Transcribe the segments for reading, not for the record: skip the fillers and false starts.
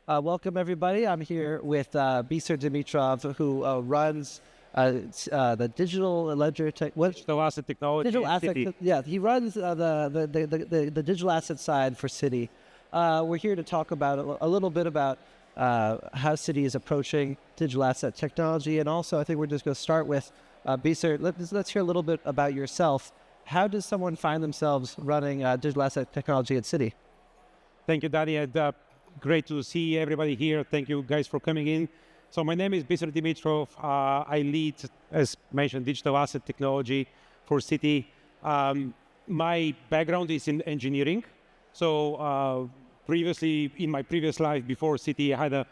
Welcome, everybody. I'm here with Biser Dimitrov, who runs the digital ledger Digital asset technology digital in asset. Citi. Yeah, he runs the digital asset side for Citi. We're here to talk about a little bit about how Citi is approaching digital asset technology, and also I think we're just going to start with Biser. Let's hear a little bit about yourself. How does someone find themselves running digital asset technology at Citi? Thank you, Danny, and great to see everybody here. Thank you guys for coming in. So my name is Biser Dimitrov. I lead, as mentioned, digital asset technology for Citi. My background is in engineering. So previously, in my previous life before Citi, I had a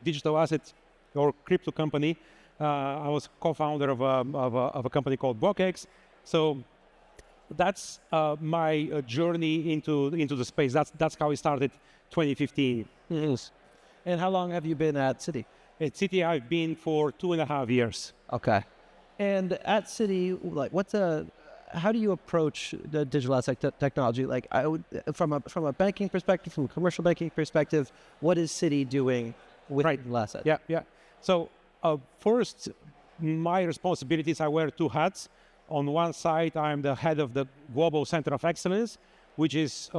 digital asset or crypto company. I was co-founder of a company called BlockX. So that's my journey into the space. That's how it started 2015. Yes. And how long have you been at Citi? At Citi, I've been for 2.5 years. Okay. And at Citi, like, how do you approach the digital asset technology? Like, from a banking perspective, from a commercial banking perspective, what is Citi doing with digital assets? Yeah. So first, my responsibilities, I wear two hats. On one side, I'm the head of the Global Center of Excellence, which is,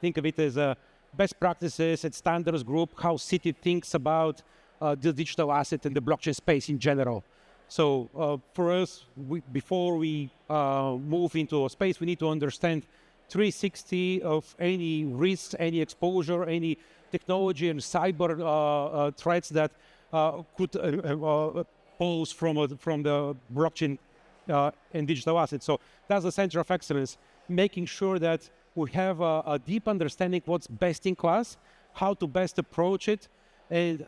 think of it as a best practices and standards group, how Citi thinks about the digital asset and the blockchain space in general. So for us, before we move into a space, we need to understand 360 of any risks, any exposure, any technology and cyber threats that could pose from the blockchain and digital assets. So that's the center of excellence, making sure that we have a deep understanding what's best in class, how to best approach it, and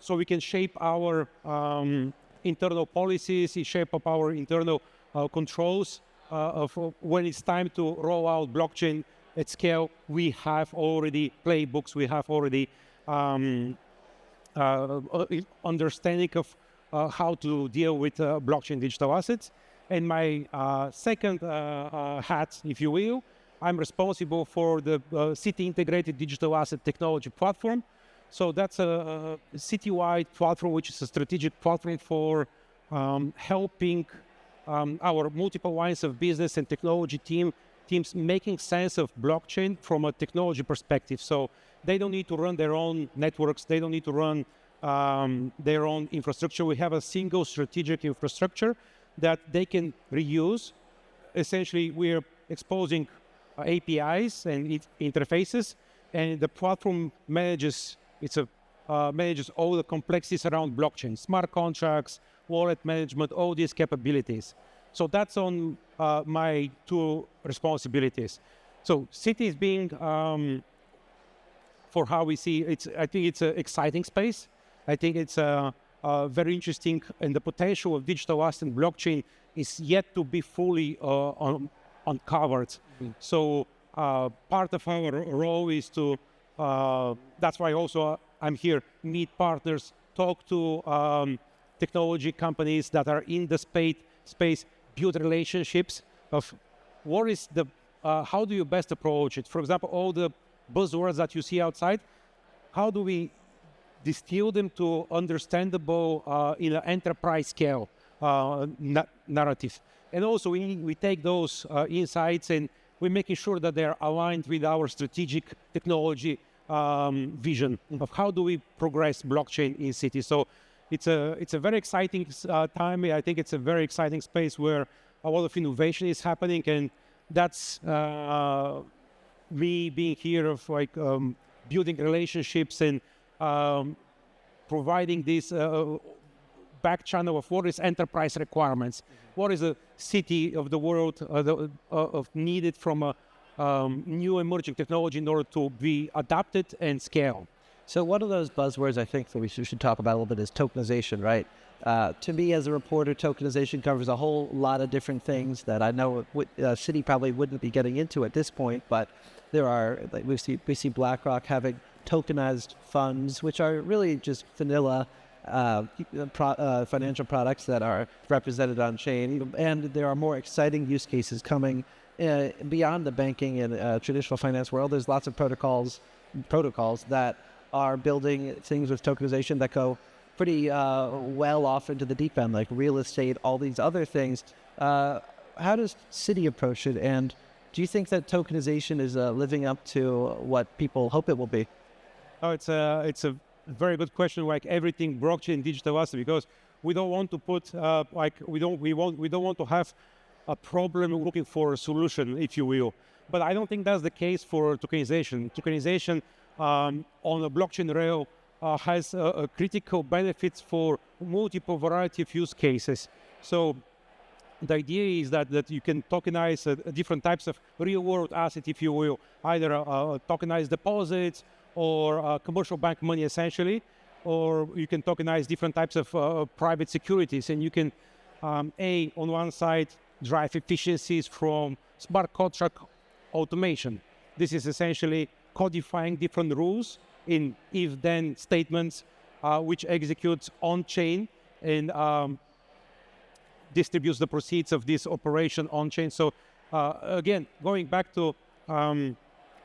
so we can shape our internal policies, shape up our internal controls of when it's time to roll out blockchain at scale. We have already playbooks, we have already understanding of how to deal with blockchain digital assets. And my second hat, if you will, I'm responsible for the Citi Integrated Digital Asset Technology Platform. So that's a citywide platform, which is a strategic platform for helping our multiple lines of business and technology teams making sense of blockchain from a technology perspective. So they don't need to run their own networks. They don't need to run their own infrastructure. We have a single strategic infrastructure that they can reuse. Essentially, we're exposing APIs and interfaces, and the platform manages all the complexities around blockchain, smart contracts, wallet management, all these capabilities. So that's on my two responsibilities. So Citi is being, for how we see it, I think it's an exciting space. I think it's very interesting, and the potential of digital asset and blockchain is yet to be fully uncovered. Mm-hmm. So part of our role is to, that's why also I'm here, meet partners, talk to technology companies that are in the space, build relationships of what is how do you best approach it? For example, all the buzzwords that you see outside, how do we distill them to understandable in an enterprise scale narrative? And also we take those insights and we're making sure that they're aligned with our strategic technology vision of how do we progress blockchain in Citi. So it's a very exciting time. I think it's a very exciting space where a lot of innovation is happening, and that's me being here of like building relationships and providing this back channel of what is enterprise requirements, what is the Citi of the world of needed from a new emerging technology in order to be adapted and scale. So one of those buzzwords I think that we should talk about a little bit is tokenization, right? To me, as a reporter, tokenization covers a whole lot of different things that I know Citi probably wouldn't be getting into at this point, but there are, like we see BlackRock having tokenized funds, which are really just vanilla financial products that are represented on chain, and there are more exciting use cases coming beyond the banking and traditional finance world, there's lots of protocols that are building things with tokenization that go pretty well off into the deep end, like real estate, all these other things. How does Citi approach it? And do you think that tokenization is living up to what people hope it will be? Oh, it's a very good question. Like everything blockchain, digital asset, because we don't want to put we don't want to have a problem looking for a solution, if you will. But I don't think that's the case for tokenization. Tokenization on a blockchain rail has critical benefits for multiple variety of use cases. So the idea is that you can tokenize different types of real-world asset, if you will, either tokenized deposits or commercial bank money, essentially, or you can tokenize different types of private securities, and you can, on one side, drive efficiencies from smart contract automation. This is essentially codifying different rules in if-then statements, which executes on-chain and distributes the proceeds of this operation on-chain. So again, going back to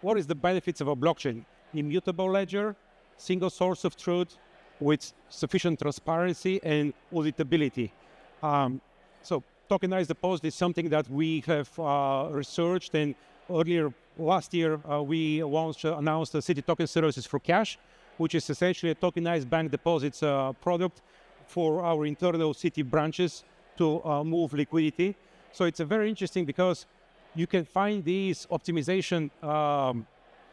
what is the benefits of a blockchain? Immutable ledger, single source of truth with sufficient transparency and auditability. So tokenized deposit is something that we have researched, and earlier last year we announced the Citi Token Services for Cash, which is essentially a tokenized bank deposits product for our internal Citi branches to move liquidity. So it's a very interesting because you can find these optimization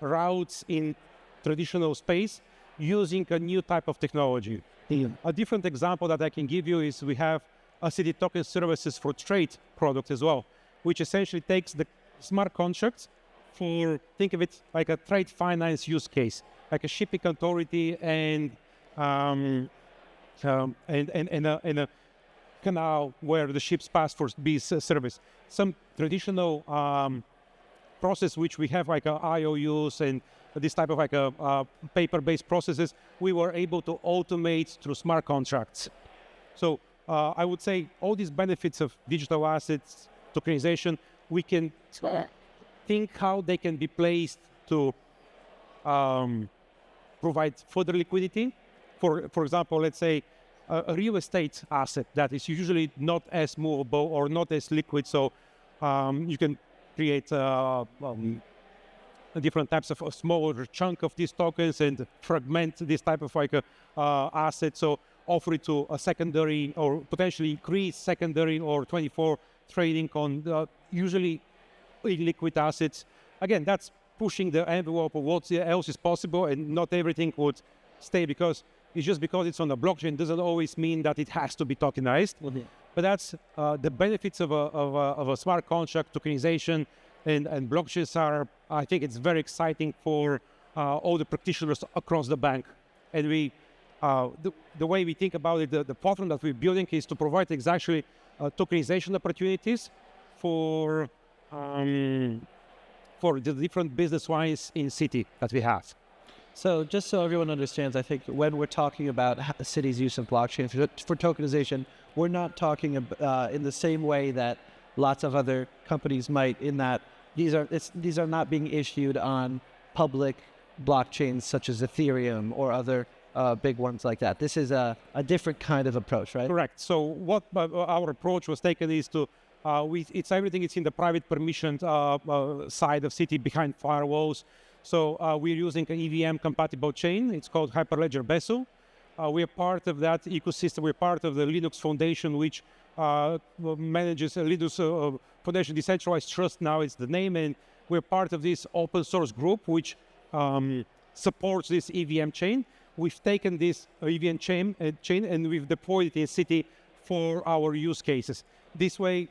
routes in traditional space using a new type of technology. A different example that I can give you is we have a Citi Token Services for Trade product as well, which essentially takes the smart contracts for, think of it like a trade finance use case, like a shipping authority and a canal where the ships pass for this service. Some traditional process which we have like IOUs and this type of like paper-based processes, we were able to automate through smart contracts. So I would say all these benefits of digital assets, tokenization, we can think how they can be placed to provide further liquidity. For example, let's say a real estate asset that is usually not as movable or not as liquid, so you can create different types of a smaller chunk of these tokens and fragment this type of like asset, so offer it to a secondary or potentially increase secondary or 24 trading on usually illiquid assets. Again, that's pushing the envelope of what else is possible, and not everything would stay because it's just because it's on the blockchain doesn't always mean that it has to be tokenized. Mm-hmm. But that's the benefits of a smart contract tokenization and blockchains are, I think it's very exciting for all the practitioners across the bank. And we, the way we think about it, the platform that we're building is to provide exactly tokenization opportunities for the different business lines in Citi that we have. So just so everyone understands, I think when we're talking about Citi's use of blockchain for tokenization, we're not talking in the same way that lots of other companies might, in that these are not being issued on public blockchains such as Ethereum or other big ones like that. This is a different kind of approach, right? Correct. So what our approach was taken is to, it's everything is in the private permissioned side of Citi behind firewalls. So we're using an EVM compatible chain. It's called Hyperledger Besu. We are part of that ecosystem. We're part of the Linux Foundation, which manages a Linux Foundation Decentralized Trust. Now it's the name, and we're part of this open source group, which supports this EVM chain. We've taken this EVM chain and we've deployed it in Citi for our use cases. This way,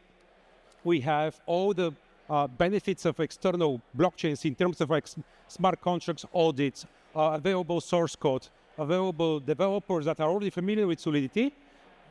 we have all the benefits of external blockchains in terms of like smart contracts, audits, available source code, available developers that are already familiar with Solidity,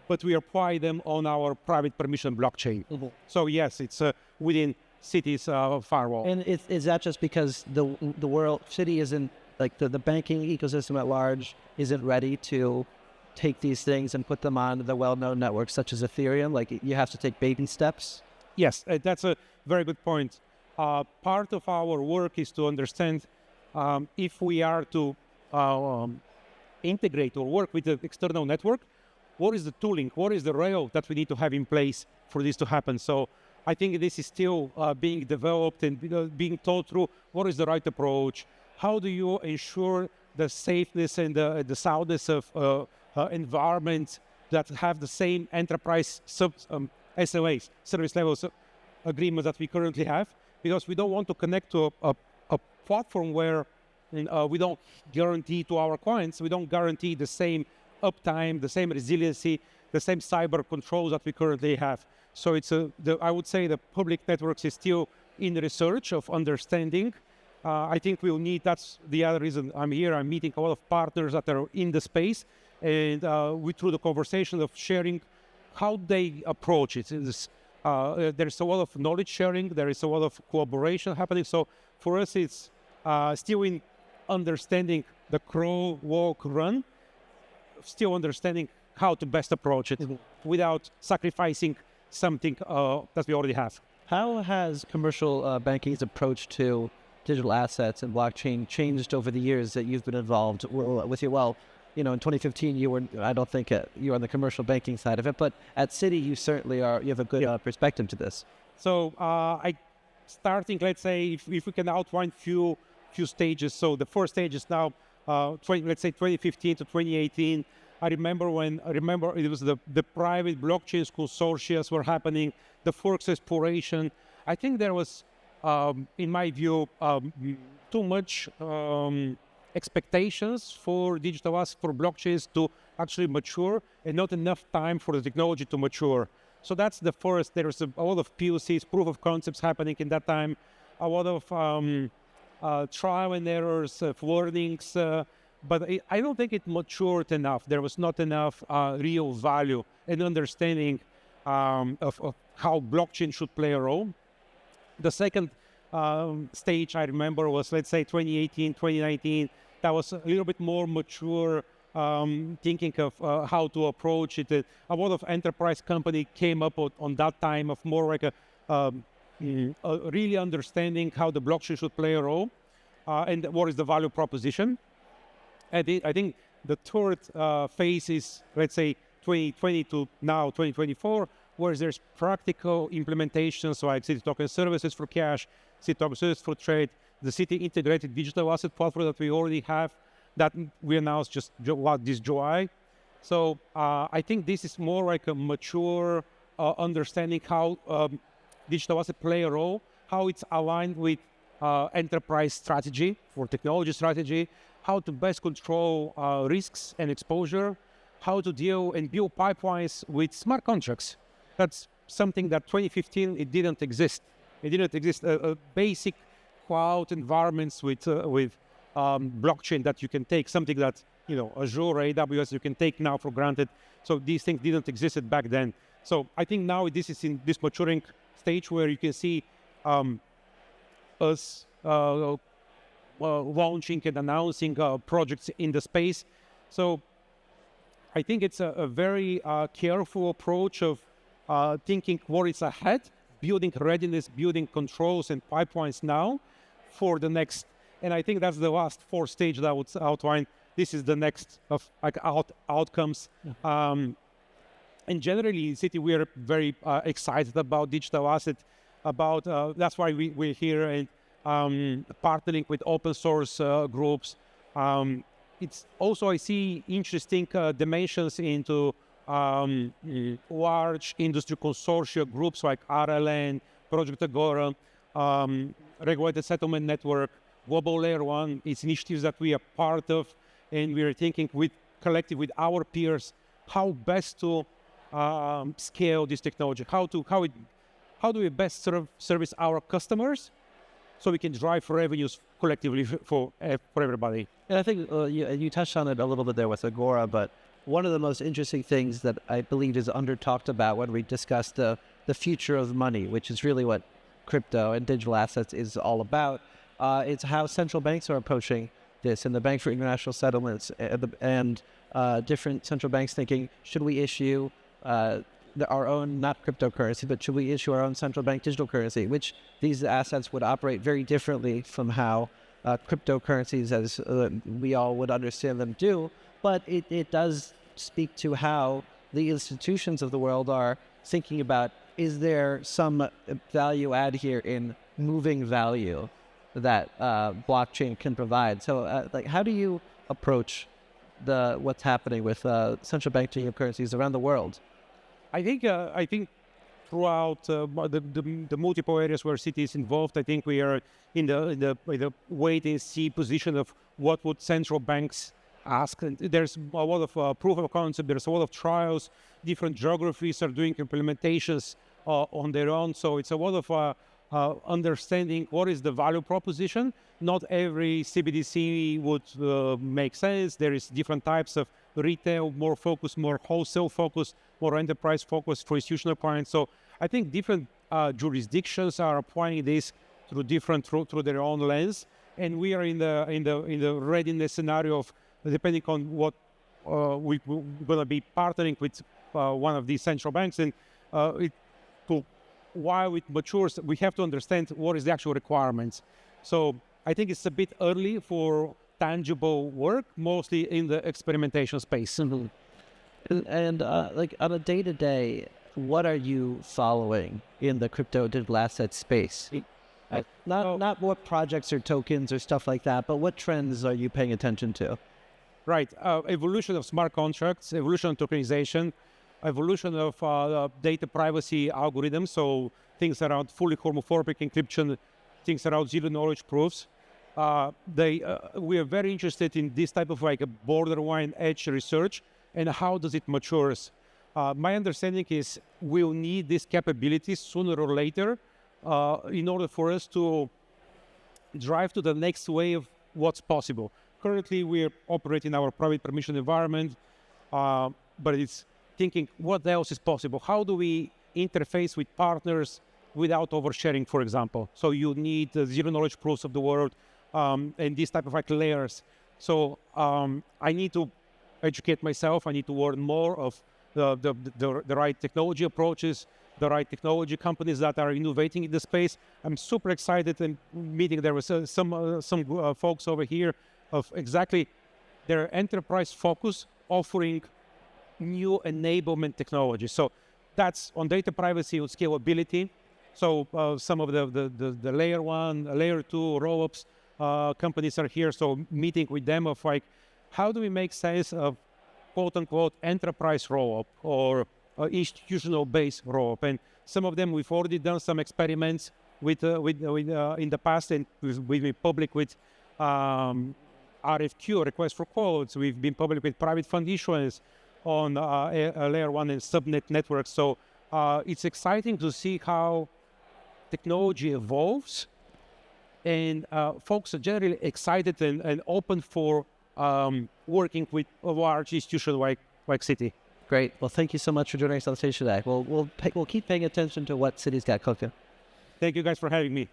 but we apply them on our private permission blockchain. Mm-hmm. So yes, it's within Citi's firewall. And is that just because the world, Citi isn't, like the banking ecosystem at large isn't ready to take these things and put them on the well-known networks such as Ethereum? Like you have to take baby steps? Yes, that's a very good point. part of our work is to understand if we are to integrate or work with the external network, what is the tooling, what is the rail that we need to have in place for this to happen. So I think this is still being developed and being thought through. What is the right approach? How do you ensure the safeness and the soundness of environments that have the same enterprise SLAs, service levels agreements that we currently have? Because we don't want to connect to a platform where we don't guarantee to our clients, we don't guarantee the same uptime, the same resiliency, the same cyber controls that we currently have. So it's I would say the public networks is still in research of understanding. I think we'll need, that's the other reason I'm here. I'm meeting a lot of partners that are in the space, and through the conversation of sharing how they approach it. There's a lot of knowledge sharing, there is a lot of collaboration happening. So for us, it's still in understanding the crawl, walk, run, still understanding how to best approach it without sacrificing something that we already have. How has commercial banking's approach to digital assets and blockchain changed over the years that you've been involved with you? Well, in 2015, you were, I don't think you were on the commercial banking side of it, but at Citi, you certainly are, you have a good perspective to this. So starting, let's say, if we can outline few stages. So the first stage is now, let's say 2015 to 2018. I remember it was the private blockchains consortia were happening, the forks exploration. I think there was, in my view, too much expectations for digital assets, for blockchains to actually mature, and not enough time for the technology to mature. So that's the first. There was a lot of POCs, proof of concepts happening in that time, a lot of trial and errors, learnings, but I don't think it matured enough. There was not enough real value and understanding of how blockchain should play a role. The second stage I remember was, let's say, 2018, 2019. That was a little bit more mature thinking of how to approach it. A lot of enterprise company came up on that time of more like a really understanding how the blockchain should play a role and what is the value proposition. I think the third phase is, let's say, 2020 to now 2024, where there's practical implementations like Citi Token Services for cash, Citi Token Services for trade, the Citi Integrated Digital Asset Platform that we already have, that we announced just this July. So I think this is more like a mature understanding how digital asset play a role, how it's aligned with enterprise strategy for technology strategy, how to best control risks and exposure, how to deal and build pipelines with smart contracts. That's something that 2015, it didn't exist. It didn't exist. Basic cloud environments with blockchain that you can take, something that, Azure or AWS, you can take now for granted. So these things didn't exist back then. So I think now this is in this maturing stage where you can see us launching and announcing projects in the space. So I think it's a very careful approach of thinking what is ahead, building readiness, building controls and pipelines now for the next. And I think that's the last fourth stage that I would outline. This is the next of outcomes. And generally in Citi, we are very excited about digital asset. That's why we're here and partnering with open source groups. It's also, I see interesting dimensions into large industry consortia groups like RLN, Project Agora, Regulated Settlement Network, Global Layer 1. It's initiatives that we are part of, and we are thinking collective with our peers how best to scale this technology, how do we best service our customers so we can drive revenues collectively for everybody. And I think you touched on it a little bit there with Agora, but one of the most interesting things that I believe is under-talked about when we discuss the future of money, which is really what crypto and digital assets is all about, it's how central banks are approaching this, and the Bank for International Settlements and different central banks thinking, should we issue our own, not cryptocurrency, but should we issue our own central bank digital currency, which these assets would operate very differently from how cryptocurrencies, as we all would understand them, do. But it does speak to how the institutions of the world are thinking about, is there some value add here in moving value that blockchain can provide? So like, how do you approach what's happening with central bank digital currencies around the world? I think throughout the multiple areas where Citi is involved, I think we are in the wait and see position of what would central banks ask. And there's a lot of proof of concept. There's a lot of trials. Different geographies are doing implementations on their own. So it's a lot of understanding what is the value proposition. Not every CBDC would make sense. There is different types of retail, more focused, more wholesale focused, more enterprise focused for institutional clients. So I think different jurisdictions are applying this through their own lens, and we are in the readiness scenario of, depending on what we're going to be partnering with one of these central banks, and while it matures, we have to understand what is the actual requirements. So I think it's a bit early for tangible work, mostly in the experimentation space. And like on a day-to-day, what are you following in the crypto digital asset space? Not what projects or tokens or stuff like that, but what trends are you paying attention to? Right. Evolution of smart contracts, evolution of tokenization, evolution of data privacy algorithms, so things around fully homomorphic encryption, things around zero-knowledge proofs. We are very interested in this type of like a borderline edge research and how does it matures. My understanding is we'll need these capabilities sooner or later in order for us to drive to the next wave of what's possible. Currently, we're operating our private permission environment, but it's thinking what else is possible. How do we interface with partners without oversharing, for example? So you need zero-knowledge proofs of the world and these type of like layers. So I need to educate myself. I need to learn more of the right technology approaches, the right technology companies that are innovating in the space. I'm super excited and meeting there was some folks over here of exactly their enterprise focus offering new enablement technology. So that's on data privacy and scalability. So some of the layer 1, layer 2 roll-ups companies are here. So meeting with them of like, how do we make sense of quote unquote enterprise roll-up or institutional based roll-up? And some of them we've already done some experiments with in the past, and we've been public with RFQ, request for quotes. We've been public with private fund issuance on a layer 1 and subnet networks. So it's exciting to see how technology evolves, and folks are generally excited and open for working with a large institution like Citi. Great. Well, thank you so much for joining us on the stage today. We'll keep paying attention to what Citi's got cooking. Thank you guys for having me.